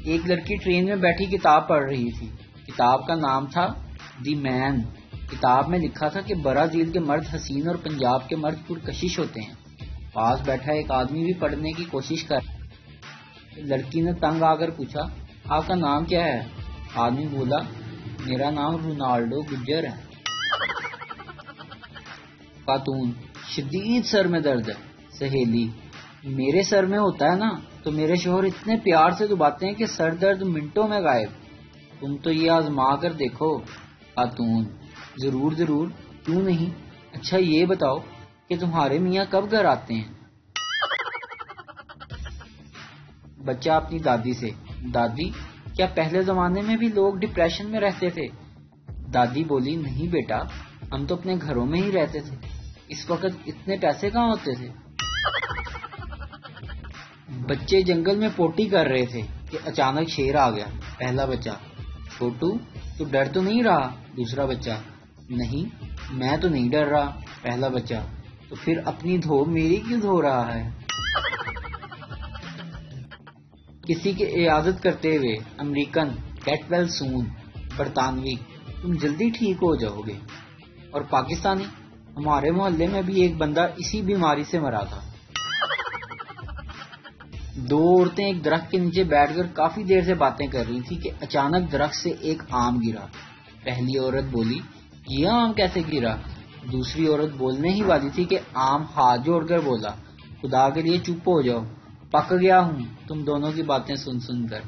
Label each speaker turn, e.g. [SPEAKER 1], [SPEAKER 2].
[SPEAKER 1] ایک لڑکی ٹرین میں بیٹھی کتاب پڑھ رہی تھی۔ کتاب کا نام تھا دی مین۔ کتاب میں لکھا تھا کہ برازیل کے مرد حسین اور پنجاب کے مرد پرکشش ہوتے ہیں۔ پاس بیٹھا ایک آدمی بھی پڑھنے کی کوشش کر رہا۔ لڑکی نے تنگ آ کر پوچھا، آپ کا نام کیا ہے؟ آدمی بولا، میرا نام رونالڈو گجر ہے۔ خاتون، شدید سر میں درد ہے۔ سہیلی، میرے سر میں ہوتا ہے نا تو میرے شوہر اتنے پیار سے دباتے ہیں کہ سر درد منٹوں میں غائب۔ تم تو یہ آزما کر دیکھو۔ خاتون، ضرور ضرور، کیوں نہیں؟ اچھا یہ بتاؤ کہ تمہارے میاں کب گھر آتے ہیں؟ بچہ اپنی دادی سے، دادی کیا پہلے زمانے میں بھی لوگ ڈپریشن میں رہتے تھے؟ دادی بولی، نہیں بیٹا، ہم تو اپنے گھروں میں ہی رہتے تھے، اس وقت اتنے پیسے کہاں ہوتے تھے؟ بچے جنگل میں پوٹی کر رہے تھے کہ اچانک شیر آ گیا۔ پہلا بچہ، چھوٹو تو ڈر تو نہیں رہا؟ دوسرا بچہ، نہیں میں تو نہیں ڈر رہا۔ پہلا بچہ، تو پھر اپنی دھو میری کیوں دھو رہا ہے؟ کسی کی عیادت کرتے ہوئے، امریکن، گیٹ ویل سون۔ برطانوی، تم جلدی ٹھیک ہو جاؤ گے۔ اور پاکستانی، ہمارے محلے میں بھی ایک بندہ اسی بیماری سے مرا تھا۔ دو عورتیں ایک درخت کے نیچے بیٹھ کر کافی دیر سے باتیں کر رہی تھی کہ اچانک درخت سے ایک آم گرا۔ پہلی عورت بولی، یہ آم کیسے گرا؟ دوسری عورت بولنے ہی والی تھی کہ آم ہاتھ جوڑ کر بولا، خدا کے لیے چپ ہو جاؤ، پک گیا ہوں تم دونوں کی باتیں سن سن کر۔